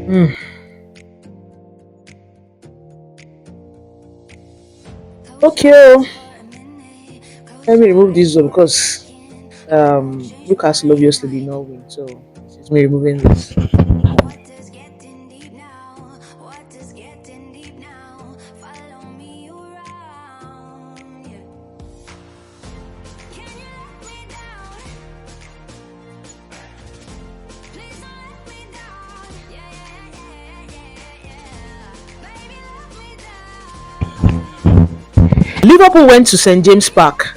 Mm. Okay, let me remove this one because Newcastle obviously did not win, so this is me removing this. Liverpool went to St James Park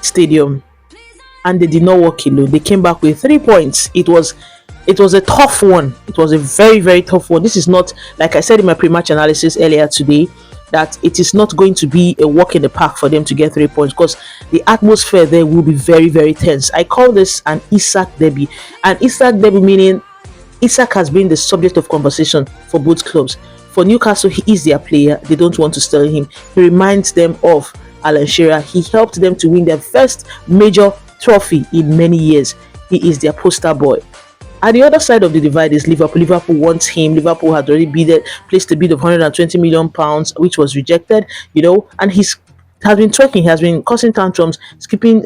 Stadium and they did not walk alone. They came back with 3 points. It was a tough one. It was a very, very tough one. This is not, like I said in my pre-match analysis earlier today, that it is not going to be a walk in the park for them to get 3 points because the atmosphere there will be very, very tense. I call this an ISAK derby. An ISAK derby meaning ISAK has been the subject of conversation for both clubs. For Newcastle, he is their player. They don't want to sell him. He reminds them of Alan Shearer. He helped them to win their first major trophy in many years. He is their poster boy. At the other side of the divide is Liverpool. Liverpool wants him. Liverpool had already placed a bid of £120 million, which was rejected, and he's has been twerking, he has been causing tantrums, skipping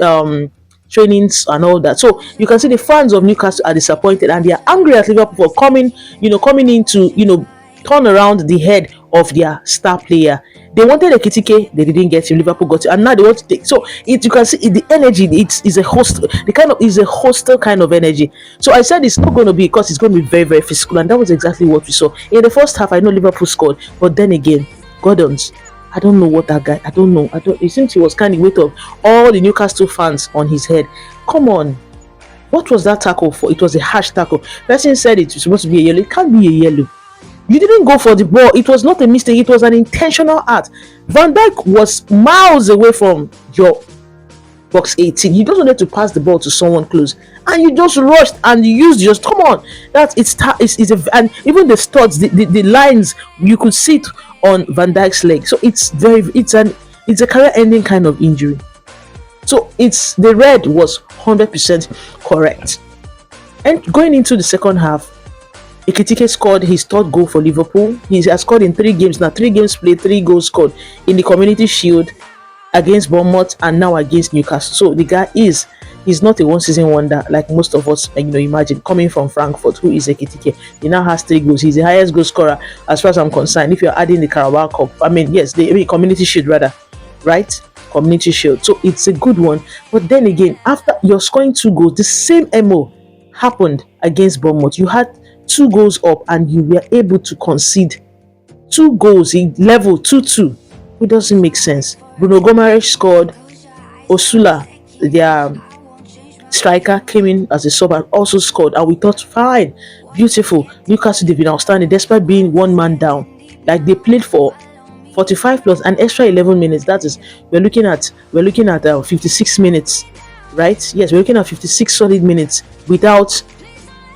trainings and all that. So you can see the fans of Newcastle are disappointed and they are angry at Liverpool for coming in to, turn around the head of their star player. They wanted a Kitike, they didn't get him. Liverpool got him, and now they want to take. So you can see the energy. It's is a host. The kind of is a hostile kind of energy. So I said it's not going to be because it's going to be very, very physical, and that was exactly what we saw in the first half. I know Liverpool scored, but then again, Gordon's. I don't know what that guy. I don't know. It seems he was carrying weight of all the Newcastle fans on his head. Come on, what was that tackle for? It was a harsh tackle. Person said it was supposed to be a yellow. It can't be a yellow. You didn't go for the ball. It was not a mistake. It was an intentional act. Van Dijk was miles away from your box 18. You just wanted to pass the ball to someone close, and you just rushed and you used just come on. And even the studs, the lines, you could see it on Van Dijk's leg. So it's a career-ending kind of injury. So the red was 100% correct. And going into the second half, Ekitike scored his third goal for Liverpool. He has scored in 3 games now. 3 games played, 3 goals scored in the Community Shield against Bournemouth and now against Newcastle. So the guy he's not a one-season wonder like most of us imagine. Coming from Frankfurt, who is Ekitike, he now has 3 goals. He's the highest goal scorer as far as I'm concerned. If you're adding the Carabao Cup, the Community Shield rather, right? Community Shield. So it's a good one. But then again, after you're scoring 2 goals, the same MO happened against Bournemouth. You had 2 goals up and you were able to concede 2 goals in level 2-2. It doesn't make sense. Bruno Gomes scored. Osula, their striker, came in as a sub and also scored, and we thought fine, beautiful. Newcastle, they've been outstanding despite being 1 man down. Like they played for 45 plus an extra 11 minutes. That is, we're looking at 56 minutes, right? Yes, we're looking at 56 solid minutes without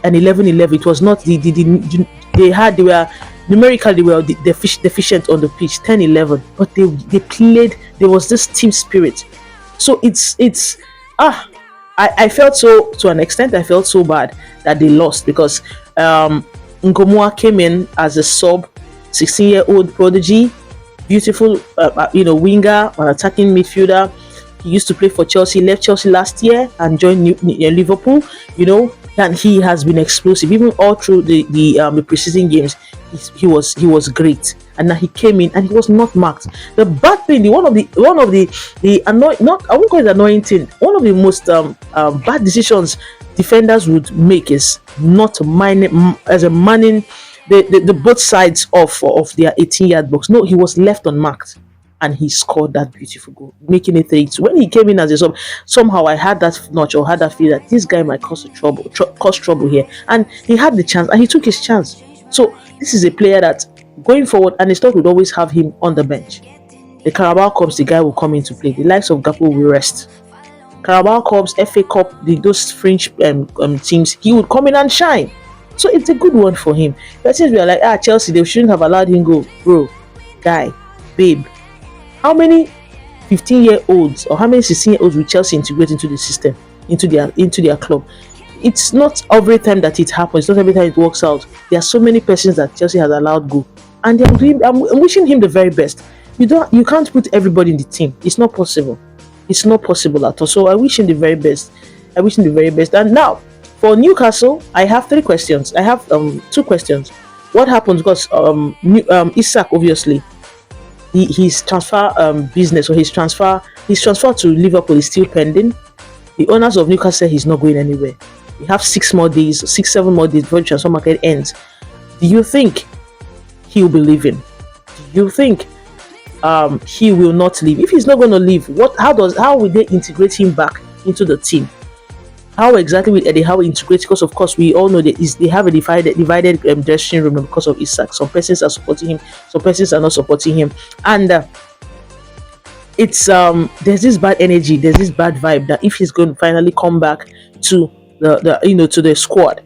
an 11-11. It was not they were numerically they were deficient on the pitch, 10-11, but they played. There was this team spirit. So I felt so, to an extent I felt so bad that they lost because Ngumoha came in as a sub, 16-year-old prodigy, beautiful winger, an attacking midfielder. He used to play for Chelsea, left Chelsea last year and joined Liverpool, and he has been explosive even all through the preseason games. He was great, and now he came in and he was not marked. The bad thing, one of the annoying, not I won't call it annoying thing, one of the most bad decisions defenders would make is not manning the both sides of their 18-yard box. No, he was left unmarked and he scored that beautiful goal, making it 3-2. When he came in as a sub, somehow I had that notch or had that feel that this guy might cause trouble here, and he had the chance and he took his chance. So this is a player that going forward, and the stock would always have him on the bench. The Carabao Cups, the guy will come into play. The likes of Gakpo will rest. Carabao Cups, FA Cup, those fringe teams, he would come in and shine. So it's a good one for him. But since we are like, Chelsea, they shouldn't have allowed him go. Bro, guy, babe, how many 15-year-olds or how many 16-year-olds will Chelsea integrate into the system, into their club? it's not every time that it happens. It's not every time it works out. There are so many persons that Chelsea has allowed go, and I'm wishing him the very best. You can't put everybody in the team. It's not possible. It's not possible at all. So I wish him the very best. I wish him the very best. And now for Newcastle, I have three questions. I have two questions. What happens because ISAK obviously his transfer business or his transfer to Liverpool is still pending. The owners of Newcastle said he's not going anywhere. We have 7 more days before the transfer market ends. Do you think he will be leaving? Do you think he will not leave? If he's not going to leave, how will they integrate him back into the team? How exactly will Eddie Howe integrate? Because of course we all know that they have a divided dressing room because of ISAK. Some persons are supporting him, some persons are not supporting him, and it's there's this bad energy, there's this bad vibe that if he's going to finally come back to to the squad,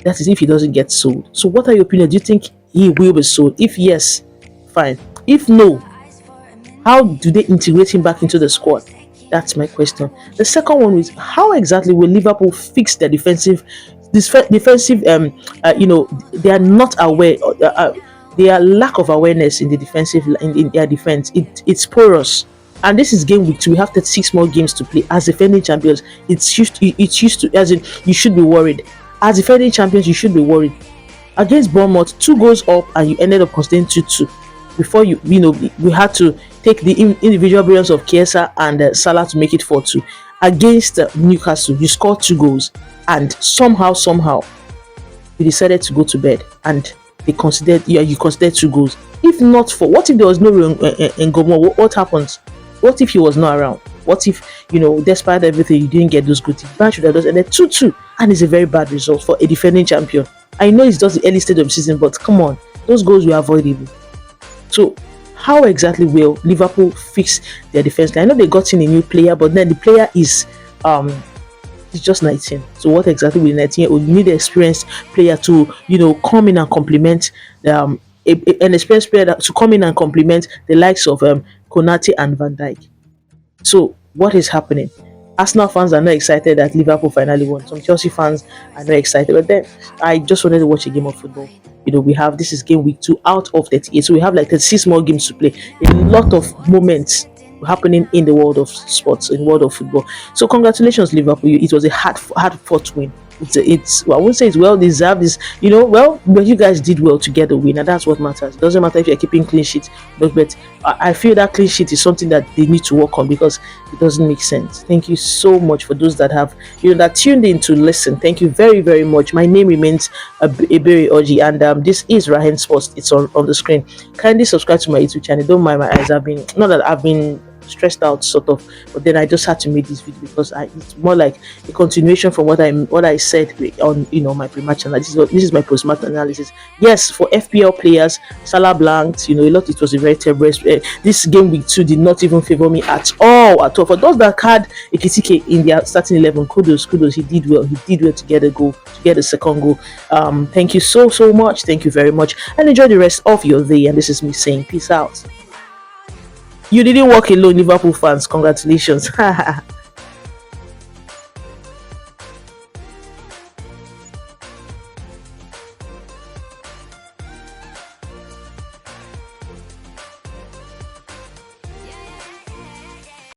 that is if he doesn't get sold. So what are your opinions? Do you think he will be sold? If yes, fine. If no, how do they integrate him back into the squad? That's my question. The second one is how exactly will Liverpool fix their defensive they are not aware, their lack of awareness in the defensive in their defense. It's porous. And this is game week 2. We have 36 more games to play. As defending champions, it's used to, as in you should be worried. As defending champions, you should be worried. Against Bournemouth, 2 goals up and you ended up conceding 2-2. Before we had to take the individual brilliance of Chiesa and Salah to make it 4-2. Against Newcastle, you scored 2 goals and somehow you decided to go to bed and you considered 2 goals. If not for, what if there was no Ngumoha? What happens? What if he was not around? What if, despite everything, you didn't get those good things? Match should have just ended 2-2, and it's a very bad result for a defending champion. I know it's just the early stage of the season, but come on, those goals were avoidable. So, how exactly will Liverpool fix their defense line? I know they got in a new player, but then the player is he's just 19. So, what exactly will 19? You need an experienced player to come in and complement an experienced player to come in and complement the likes of Konate and Van Dijk. So, what is happening? Arsenal fans are not excited that Liverpool finally won. Some Chelsea fans are not excited. But then, I just wanted to watch a game of football. We have, this is game week 2 out of 38. So we have like 36 more games to play. A lot of moments happening in the world of sports, in the world of football. So congratulations, Liverpool. It was a hard fought win. I wouldn't say it's well deserved. But you guys did well to get the win, and that's what matters. It doesn't matter if you're keeping clean sheet, but I feel that clean sheet is something that they need to work on because it doesn't make sense. Thank you so much for those that have that tuned in to listen. Thank you very, very much. My name remains Ebere Oji, and this is Rahen Sports. It's on the screen. Kindly subscribe to my YouTube channel. Don't mind my eyes. I've been stressed out sort of, but then I just had to make this video because it's more like a continuation from what I said on my pre-match analysis. This is my post-match analysis. Yes, for FPL players, Salah blanked, it was a very terrible this game week 2 did not even favor me at all. For those that had Ekitike in their starting 11, kudos, he did well to get a goal, to get a second goal. Thank you so much, thank you very much, and enjoy the rest of your day. And this is me saying peace out. You didn't walk alone, Liverpool fans. Congratulations.